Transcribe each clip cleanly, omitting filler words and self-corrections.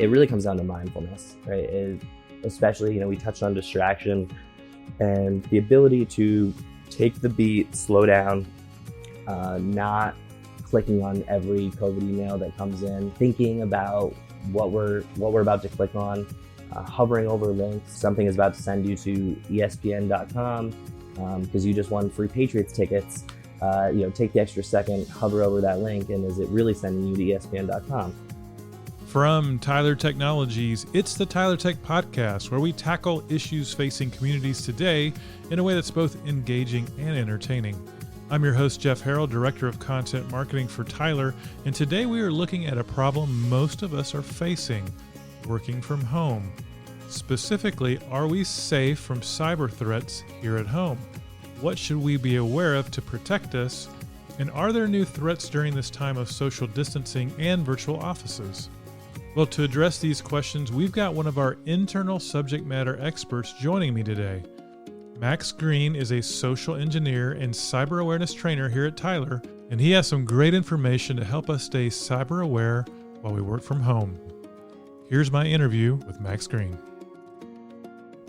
it really comes down to mindfulness, right? Especially, we touched on distraction and the ability to take the beat, slow down, not clicking on every COVID email that comes in, thinking about what we're about to click on, hovering over links. Something is about to send you to ESPN.com because you just won free Patriots tickets. Take the extra second, hover over that link, and is it really sending you to ESPN.com? From Tyler Technologies, it's the Tyler Tech Podcast, where we tackle issues facing communities today in a way that's both engaging and entertaining. I'm your host, Jeff Harrell, Director of Content Marketing for Tyler, and today we are looking at a problem most of us are facing, working from home. Specifically, are we safe from cyber threats here at home? What should we be aware of to protect us? And are there new threats during this time of social distancing and virtual offices? Well, to address these questions, we've got one of our internal subject matter experts joining me today. Max Greene is a social engineer and cyber awareness trainer here at Tyler, and he has some great information to help us stay cyber aware while we work from home. Here's my interview with Max Greene.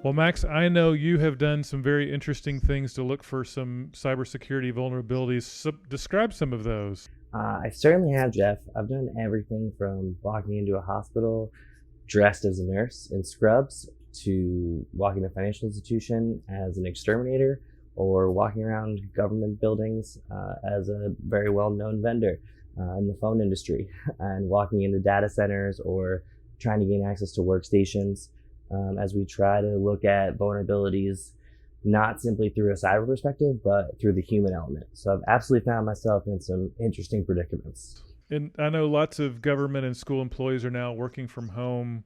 Well, Max, I know you have done some very interesting things to look for some cybersecurity vulnerabilities. So describe some of those. I certainly have, Jeff. I've done everything from walking into a hospital dressed as a nurse in scrubs to walking to a financial institution as an exterminator, or walking around government buildings as a very well-known vendor in the phone industry, and walking into data centers or trying to gain access to workstations as we try to look at vulnerabilities not simply through a cyber perspective, but through the human element. So I've absolutely found myself in some interesting predicaments. And I know lots of government and school employees are now working from home.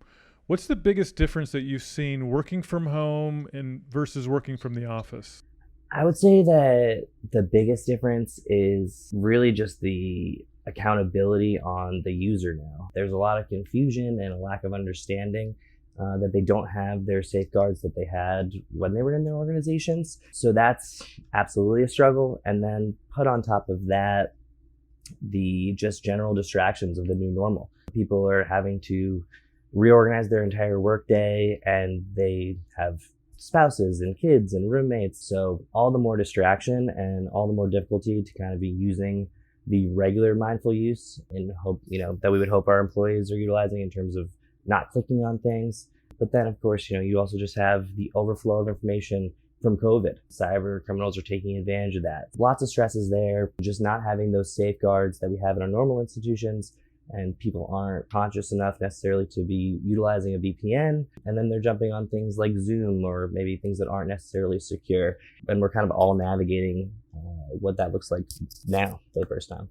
What's the biggest difference that you've seen working from home and versus working from the office? I would say that the biggest difference is really just the accountability on the user now. There's a lot of confusion and a lack of understanding that they don't have their safeguards that they had when they were in their organizations. So that's absolutely a struggle. And then put on top of that, the just general distractions of the new normal. People are having to reorganize their entire workday, and they have spouses and kids and roommates. So all the more distraction and all the more difficulty to kind of be using the regular mindful use in hope, that we would hope our employees are utilizing in terms of not clicking on things. But then, of course, you also just have the overflow of information from COVID. Cyber criminals are taking advantage of that. Lots of stresses there, just not having those safeguards that we have in our normal institutions, and people aren't conscious enough necessarily to be utilizing a VPN. And then they're jumping on things like Zoom or maybe things that aren't necessarily secure. And we're kind of all navigating what that looks like now for the first time.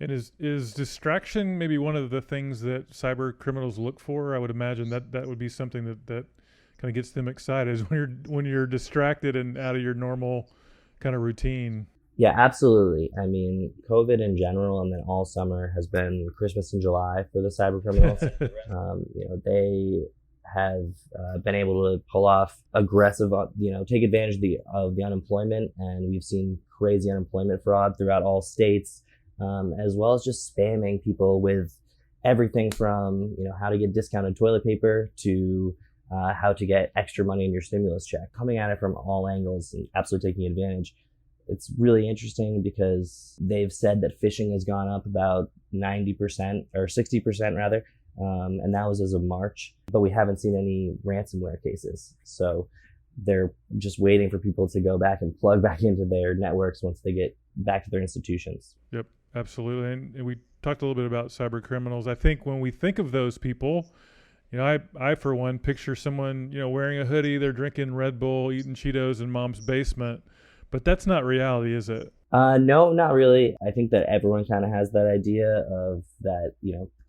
And is distraction maybe one of the things that cyber criminals look for? I would imagine that would be something that kind of gets them excited, is when you're distracted and out of your normal kind of routine. Yeah, absolutely. I mean, COVID in general, and then all summer has been Christmas in July for the cyber criminals. They have been able to pull off aggressive, take advantage of the unemployment, and we've seen crazy unemployment fraud throughout all states. As well as just spamming people with everything from, how to get discounted toilet paper to how to get extra money in your stimulus check, coming at it from all angles and absolutely taking advantage. It's really interesting because they've said that phishing has gone up about 90% or 60% rather, and that was as of March, but we haven't seen any ransomware cases. So they're just waiting for people to go back and plug back into their networks once they get back to their institutions. Yep. Absolutely. And we talked a little bit about cyber criminals. I think when we think of those people, I for one picture someone, wearing a hoodie, they're drinking Red Bull, eating Cheetos in mom's basement, but that's not reality, is it? No, not really. I think that everyone kind of has that idea of that,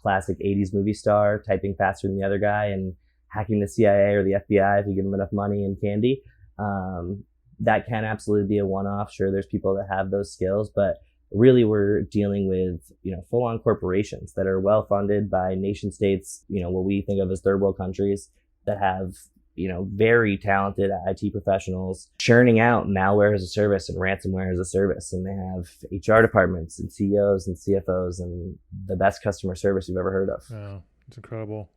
classic 80s movie star typing faster than the other guy and hacking the CIA or the FBI if you give them enough money and candy. That can absolutely be a one-off. Sure, there's people that have those skills, but really we're dealing with, full-on corporations that are well-funded by nation states, what we think of as third world countries that have, very talented IT professionals churning out malware as a service and ransomware as a service. And they have HR departments and CEOs and CFOs and the best customer service you've ever heard of. Oh, it's incredible.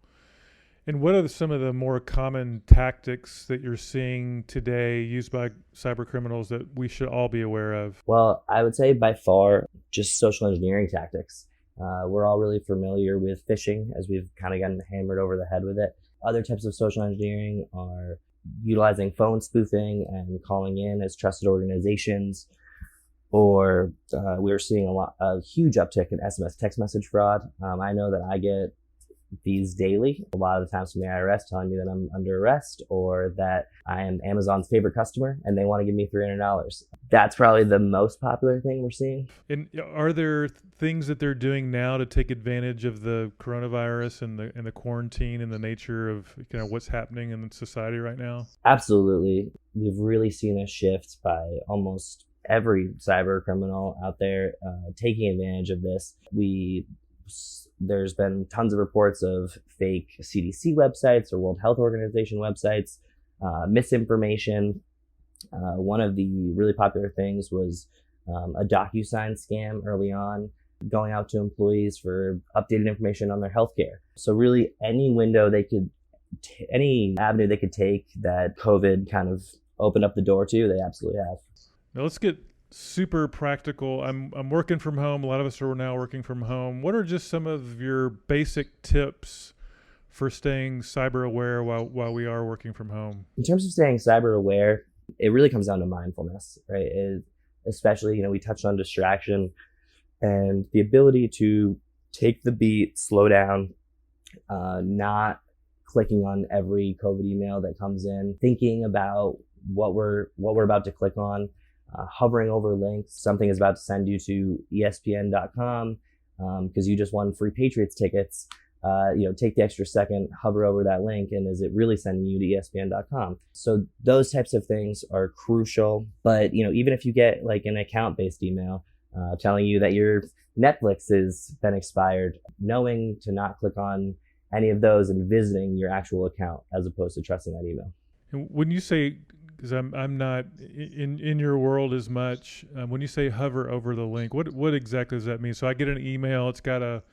And what are some of the more common tactics that you're seeing today used by cyber criminals that we should all be aware of? Well, I would say by far just social engineering tactics. We're all really familiar with phishing, as we've kind of gotten hammered over the head with it. Other types of social engineering are utilizing phone spoofing and calling in as trusted organizations, or we're seeing a huge uptick in SMS text message fraud. I know that I get these daily, a lot of the times from the IRS telling me that I'm under arrest or that I am Amazon's favorite customer and they want to give me $300. That's probably the most popular thing we're seeing. And are there things that they're doing now to take advantage of the coronavirus and the quarantine and the nature of what's happening in society right now? Absolutely. We've really seen a shift by almost every cyber criminal out there taking advantage of this. There's been tons of reports of fake CDC websites or World Health Organization websites, misinformation. One of the really popular things was a DocuSign scam early on, going out to employees for updated information on their healthcare. So really any window any avenue they could take that COVID kind of opened up the door to, they absolutely have. Now let's get super practical. I'm working from home. A lot of us are now working from home. What are just some of your basic tips for staying cyber aware while we are working from home? In terms of staying cyber aware, it really comes down to mindfulness, right? Especially, we touched on distraction and the ability to take the beat, slow down, not clicking on every COVID email that comes in, thinking about what we're about to click on. Hovering over links, something is about to send you to ESPN.com because you just won free Patriots tickets. Take the extra second, hover over that link, and is it really sending you to ESPN.com? So those types of things are crucial. But even if you get like an account-based email telling you that your Netflix has been expired, knowing to not click on any of those and visiting your actual account as opposed to trusting that email. And when you say, because I'm not in your world as much. When you say hover over the link, what exactly does that mean? So I get an email, it's got a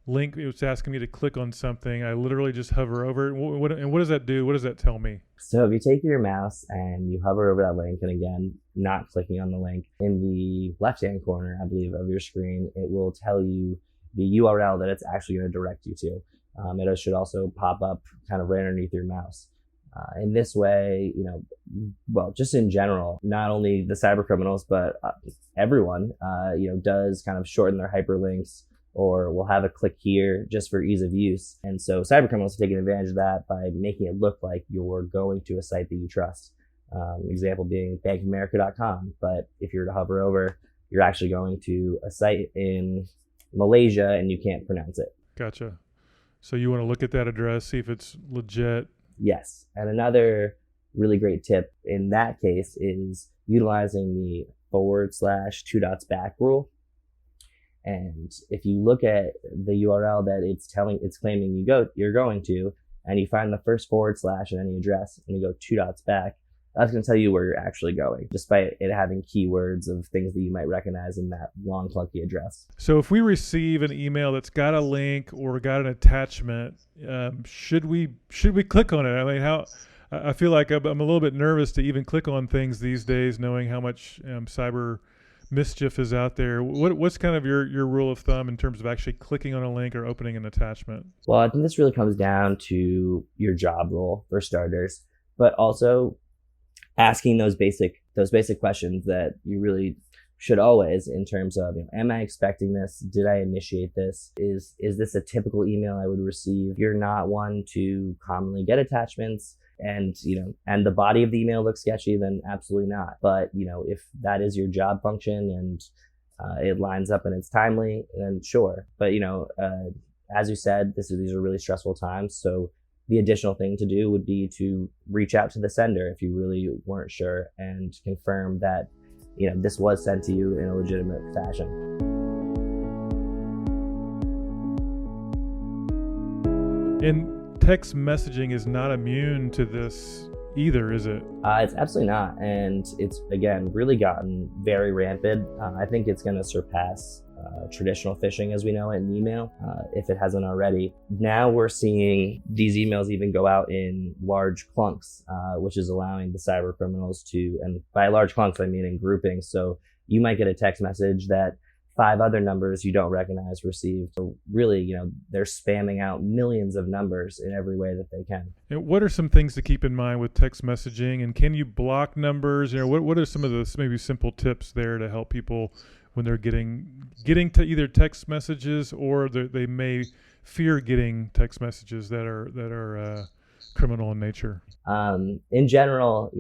link, it's asking me to click on something. I literally just hover over it. And what does that do? What does that tell me? So if you take your mouse and you hover over that link, and again, not clicking on the link, in the left-hand corner, I believe, of your screen, it will tell you the URL that it's actually going to direct you to. It should also pop up kind of right underneath your mouse. In this way, just in general, not only the cyber criminals, but everyone, does kind of shorten their hyperlinks or will have a click here just for ease of use. And so cyber criminals are taking advantage of that by making it look like you're going to a site that you trust. Example being bankofamerica.com. But if you were to hover over, you're actually going to a site in Malaysia and you can't pronounce it. Gotcha. So you want to look at that address, see if it's legit. Yes. And another really great tip in that case is utilizing the /2 rule. And if you look at the URL that it's claiming you're going to, and you find the first / in any address and you go 2 dots back, that's going to tell you where you're actually going, despite it having keywords of things that you might recognize in that long, clunky address. So if we receive an email that's got a link or got an attachment, should we click on it? I mean, I feel like I'm a little bit nervous to even click on things these days, knowing how much cyber mischief is out there. What's kind of your rule of thumb in terms of actually clicking on a link or opening an attachment? Well, I think this really comes down to your job role for starters, but also asking those basic questions that you really should always, in terms of, am I expecting this? Did I initiate this? Is this a typical email I would receive? If you're not one to commonly get attachments and the body of the email looks sketchy, then absolutely not. But if that is your job function and it lines up and it's timely, then sure. But as you said, these are really stressful times, so the additional thing to do would be to reach out to the sender if you really weren't sure and confirm that this was sent to you in a legitimate fashion. And text messaging is not immune to this either, is it? It's absolutely not. And it's, again, really gotten very rampant. I think it's going to surpass traditional phishing as we know it in email, if it hasn't already. Now we're seeing these emails even go out in large clunks, which is allowing the cyber criminals to, and by large clunks I mean in groupings. So you might get a text message that 5 other numbers you don't recognize received. So really, they're spamming out millions of numbers in every way that they can. And what are some things to keep in mind with text messaging? And can you block numbers? What are some of the maybe simple tips there to help people when they're getting to either text messages or they may fear getting text messages that are criminal in nature? In general,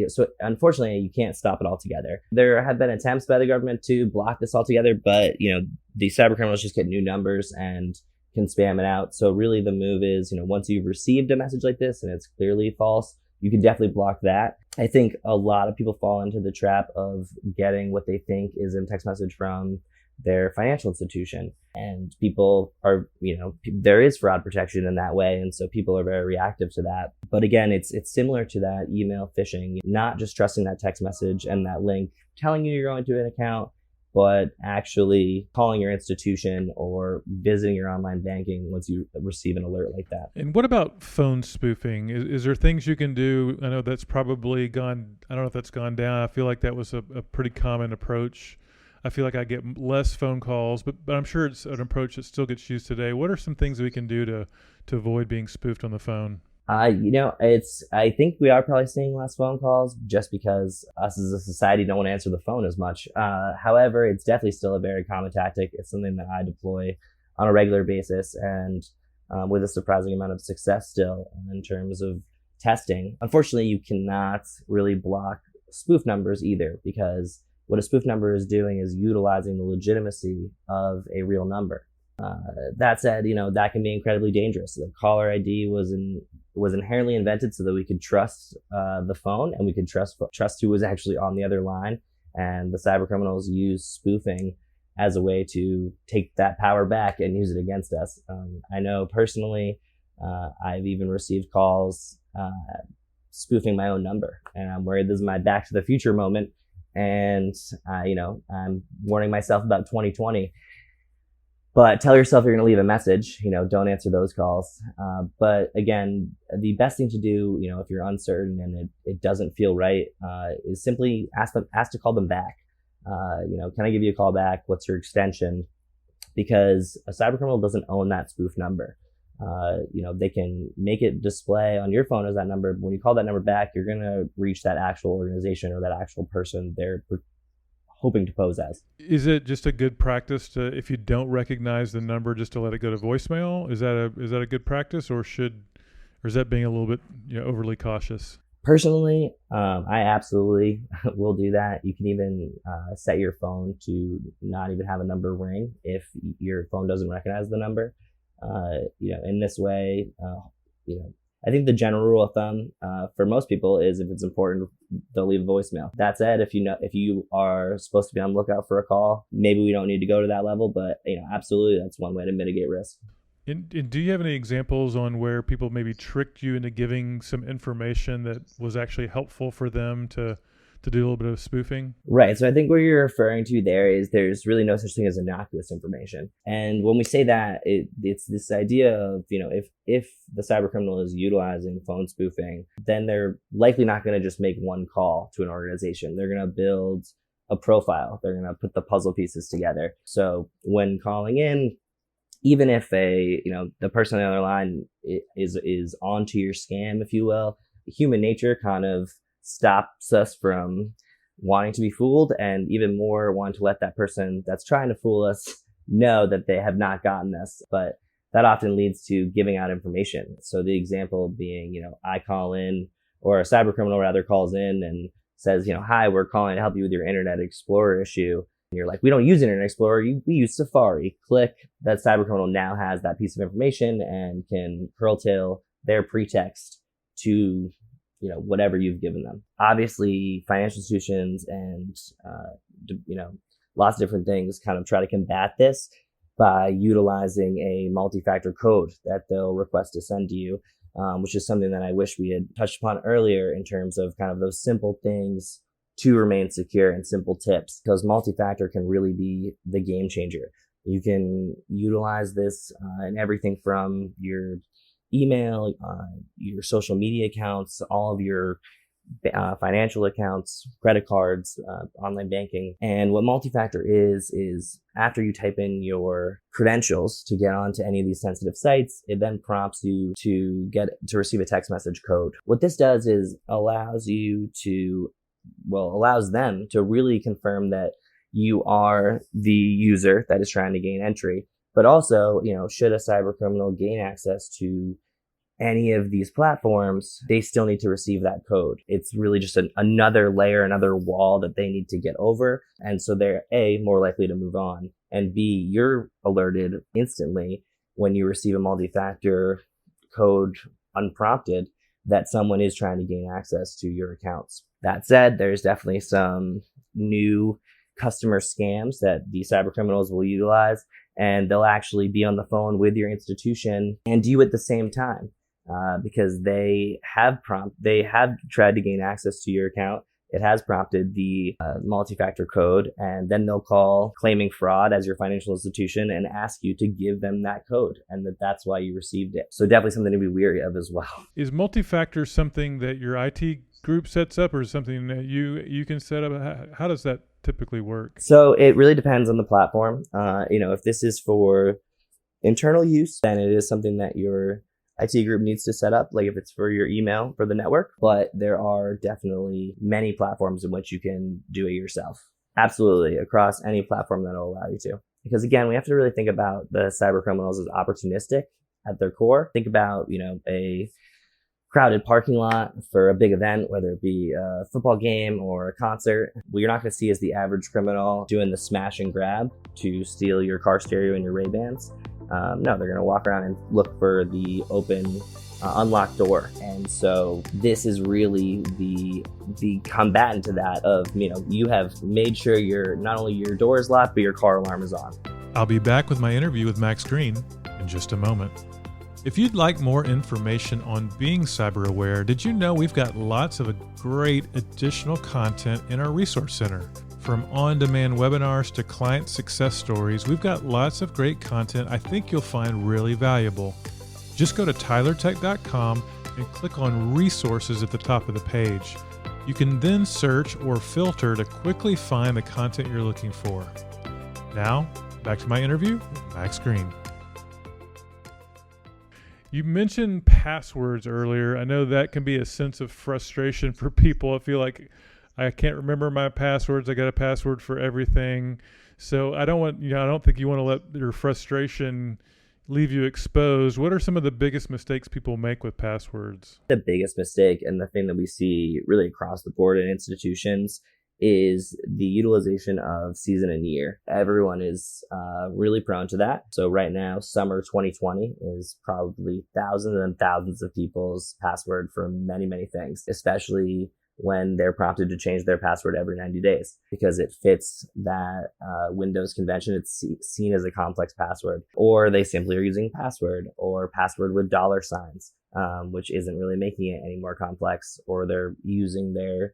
so unfortunately, you can't stop it altogether. There have been attempts by the government to block this altogether, but the cyber criminals just get new numbers and can spam it out. So really, the move is, once you've received a message like this and it's clearly false, you can definitely block that. I think a lot of people fall into the trap of getting what they think is a text message from their financial institution. And people are, there is fraud protection in that way. And so people are very reactive to that. But again, it's similar to that email phishing, not just trusting that text message and that link telling you you're going to an account, but actually calling your institution or visiting your online banking once you receive an alert like that. And what about phone spoofing? Is there things you can do? I know that's probably gone, I don't know if that's gone down. I feel like that was a pretty common approach. I feel like I get less phone calls, but I'm sure it's an approach that still gets used today. What are some things we can do to avoid being spoofed on the phone? I think we are probably seeing less phone calls just because us as a society don't want to answer the phone as much. However, it's definitely still a very common tactic. It's something that I deploy on a regular basis and with a surprising amount of success still in terms of testing. Unfortunately, you cannot really block spoof numbers either, because what a spoof number is doing is utilizing the legitimacy of a real number. That said, that can be incredibly dangerous. The caller ID was inherently invented so that we could trust the phone and we could trust who was actually on the other line. And the cyber criminals use spoofing as a way to take that power back and use it against us. I know personally, I've even received calls spoofing my own number, and I'm worried this is my Back to the Future moment. And, I'm warning myself about 2020. But tell yourself you're going to leave a message, don't answer those calls. But again, the best thing to do, if you're uncertain and it doesn't feel right, is simply ask to call them back. Can I give you a call back? What's your extension? Because a cybercriminal doesn't own that spoof number. They can make it display on your phone as that number. But when you call that number back, you're going to reach that actual organization or that actual person they're hoping to pose as. Is it just a good practice to, if you don't recognize the number, just to let it go to voicemail? Is that a good practice, or is that being a little bit overly cautious? Personally, I absolutely will do that. You can even set your phone to not even have a number ring if your phone doesn't recognize the number. In this way, I think the general rule of thumb for most people is if it's important, they'll leave a voicemail. That said, if you are supposed to be on the lookout for a call, maybe we don't need to go to that level, but absolutely that's one way to mitigate risk. And do you have any examples on where people maybe tricked you into giving some information that was actually helpful for them to do a little bit of spoofing? Right. So I think what you're referring to there is there's really no such thing as innocuous information. And when we say that, it's this idea of, if the cyber criminal is utilizing phone spoofing, then they're likely not going to just make one call to an organization. They're going to build a profile. They're going to put the puzzle pieces together. So when calling in, even if the person on the other line is onto your scam, if you will, human nature kind of stops us from wanting to be fooled, and even more wanting to let that person that's trying to fool us know that they have not gotten this. But that often leads to giving out information. So the example being, I call in, or a cyber criminal rather calls in and says, hi, we're calling to help you with your Internet Explorer issue. And you're like, we don't use Internet Explorer, we use Safari. Click. That cyber criminal now has that piece of information and can curtail their pretext to whatever you've given them. Obviously, financial institutions and, lots of different things kind of try to combat this by utilizing a multi-factor code that they'll request to send to you, which is something that I wish we had touched upon earlier in terms of kind of those simple things to remain secure and simple tips, because multi-factor can really be the game changer. You can utilize this in everything from your email, your social media accounts, all of your financial accounts, credit cards, online banking. And what multi-factor is after you type in your credentials to get onto any of these sensitive sites, it then prompts you to receive a text message code. What this does is allows them to really confirm that you are the user that is trying to gain entry. But also, should a cyber criminal gain access to any of these platforms, they still need to receive that code. It's really just another layer, another wall that they need to get over. And so they're A, more likely to move on, and B, you're alerted instantly when you receive a multi-factor code unprompted that someone is trying to gain access to your accounts. That said, there's definitely some new customer scams that the cyber criminals will utilize, and they'll actually be on the phone with your institution and you at the same time. Because they have tried to gain access to your account. It has prompted the multi-factor code, and then they'll call claiming fraud as your financial institution and ask you to give them that code, and that's why you received it. So definitely something to be wary of as well. Is multi-factor something that your IT group sets up, or something that you can set up? How does that typically work? So it really depends on the platform. If this is for internal use, then it is something that your IT group needs to set up, like if it's for your email for the network. But there are definitely many platforms in which you can do it yourself. Absolutely, across any platform that will allow you to. Because again, we have to really think about the cyber criminals as opportunistic at their core. Think about, a crowded parking lot for a big event, whether it be a football game or a concert. What you're not going to see is the average criminal doing the smash and grab to steal your car stereo and your Ray-Bans. No, they're going to walk around and look for the open, unlocked door. And so this is really the combatant to that of, you have made sure not only your door is locked, but your car alarm is on. I'll be back with my interview with Max Greene in just a moment. If you'd like more information on being cyber aware, did you know we've got lots of great additional content in our resource center? From on-demand webinars to client success stories, we've got lots of great content I think you'll find really valuable. Just go to tylertech.com and click on resources at the top of the page. You can then search or filter to quickly find the content you're looking for. Now, back to my interview with Max Greene. You mentioned passwords earlier. I know that can be a sense of frustration for people. I feel like I can't remember my passwords. I got a password for everything. So I don't think you want to let your frustration leave you exposed. What are some of the biggest mistakes people make with passwords? The biggest mistake, and the thing that we see really across the board in institutions, is the utilization of season and year. Everyone is really prone to that. So right now, summer 2020 is probably thousands and thousands of people's password for many, many things, especially when they're prompted to change their password every 90 days because it fits that Windows convention. It's seen as a complex password, or they simply are using password or password with dollar signs, which isn't really making it any more complex, or they're using their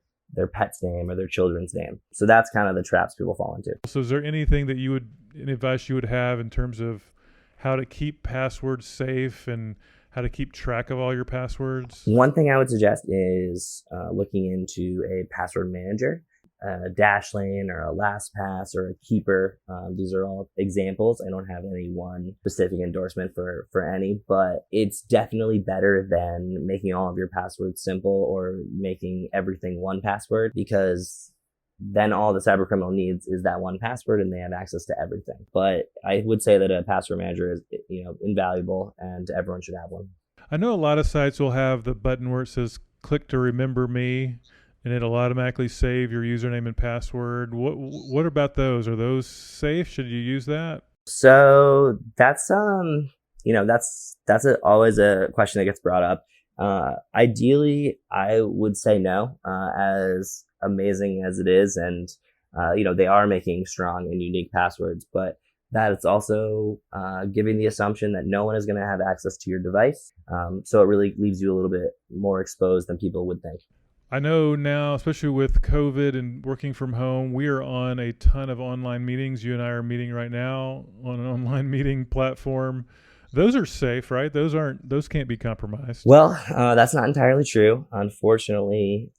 pet's name or their children's name. So that's kind of the traps people fall into. So is there anything that any advice you would have in terms of how to keep passwords safe and how to keep track of all your passwords? One thing I would suggest is looking into a password manager, a Dashlane or a LastPass or a Keeper. These are all examples. I don't have any one specific endorsement for any, but it's definitely better than making all of your passwords simple or making everything one password, because then all the cyber criminal needs is that one password and they have access to everything. But I would say that a password manager is, invaluable, and everyone should have one. I know a lot of sites will have the button where it says click to remember me, and it'll automatically save your username and password. What about those? Are those safe? Should you use that? So that's always a question that gets brought up. Ideally, I would say no, as amazing as it is. And, they are making strong and unique passwords, but that it's also giving the assumption that no one is going to have access to your device. So it really leaves you a little bit more exposed than people would think. I know now, especially with COVID and working from home, we are on a ton of online meetings. You and I are meeting right now on an online meeting platform. Those are safe, right? Those can't be compromised. Well, that's not entirely true. Unfortunately,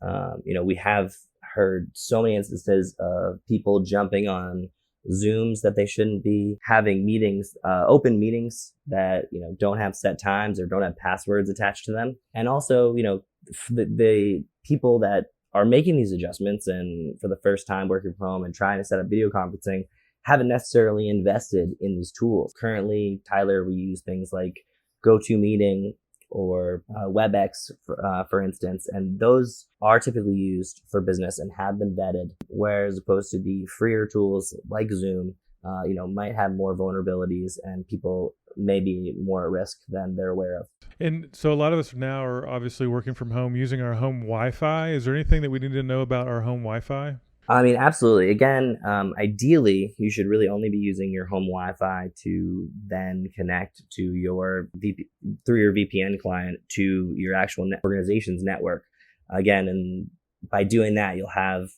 we have heard so many instances of people jumping on Zooms that they shouldn't be, having meetings, open meetings that, don't have set times or don't have passwords attached to them. And also, the people that are making these adjustments and for the first time working from home and trying to set up video conferencing haven't necessarily invested in these tools. Currently, Tyler, we use things like GoToMeeting or WebEx, for instance, and those are typically used for business and have been vetted, whereas opposed to the freer tools like Zoom, might have more vulnerabilities and people may be more at risk than they're aware of. And so a lot of us now are obviously working from home using our home Wi-Fi. Is there anything that we need to know about our home Wi-Fi? I mean, absolutely. Again, ideally, you should really only be using your home Wi-Fi to then connect to through your VPN client to your actual organization's network. Again, and by doing that, you'll have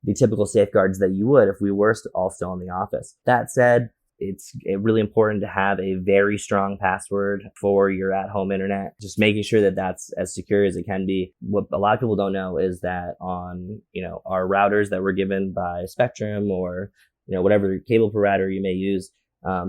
the typical safeguards that you would if we were all still in the office. That said, it's really important to have a very strong password for your at-home internet. Just making sure that that's as secure as it can be. What a lot of people don't know is that on, our routers that were given by Spectrum or, whatever cable provider you may use,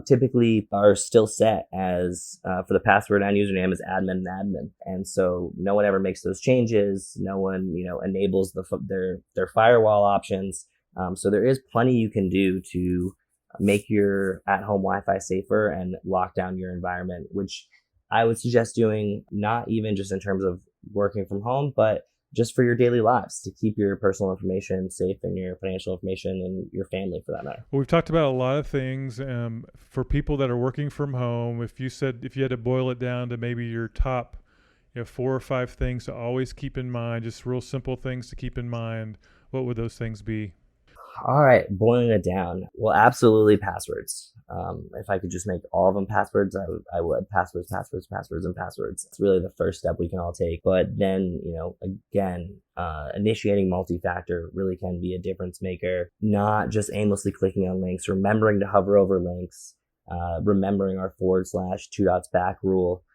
typically are still set as, for the password and username as admin and admin. And so no one ever makes those changes. No one, enables their firewall options. So there is plenty you can do to make your at-home Wi-Fi safer and lock down your environment, which I would suggest doing not even just in terms of working from home, but just for your daily lives to keep your personal information safe and your financial information and your family for that matter. Well, we've talked about a lot of things for people that are working from home. If you had to boil it down to maybe your top 4 or 5 things to always keep in mind, just real simple things to keep in mind, what would those things be? All right, boiling it down. Well, absolutely passwords. If I could just make all of them passwords, I would. Passwords, passwords, passwords, and passwords. It's really the first step we can all take. But then, again, initiating multi-factor really can be a difference maker. Not just aimlessly clicking on links, remembering to hover over links, remembering our /2 rule.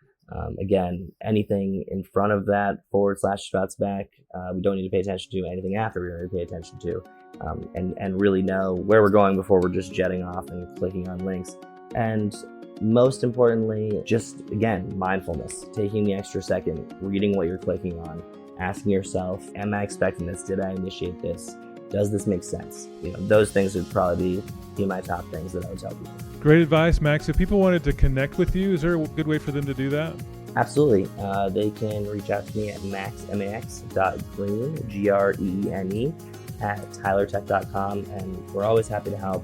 Again, anything in front of that /2 we don't need to pay attention to. Anything after, we don't need to pay attention to. And really know where we're going before we're just jetting off and clicking on links. And most importantly, just, again, mindfulness, taking the extra second, reading what you're clicking on, asking yourself, am I expecting this? Did I initiate this? Does this make sense? Those things would probably be my top things that I would tell people. Great advice, Max. If people wanted to connect with you, is there a good way for them to do that? Absolutely. They can reach out to me at max.greene, Greene, at tylertech.com, and we're always happy to help.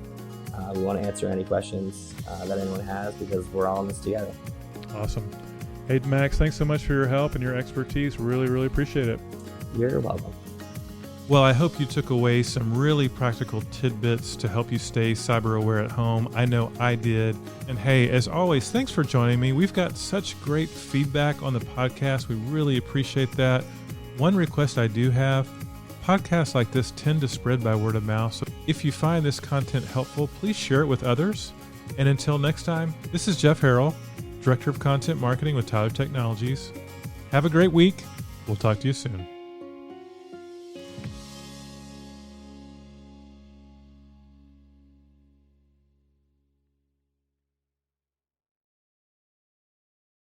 We want to answer any questions that anyone has because we're all in this together. Awesome. Hey, Max, thanks so much for your help and your expertise. Really, really appreciate it. You're welcome. Well, I hope you took away some really practical tidbits to help you stay cyber aware at home. I know I did. And hey, as always, thanks for joining me. We've got such great feedback on the podcast. We really appreciate that. One request I do have, podcasts like this tend to spread by word of mouth. So if you find this content helpful, please share it with others. And until next time, this is Jeff Harrell, Director of Content Marketing with Tyler Technologies. Have a great week. We'll talk to you soon.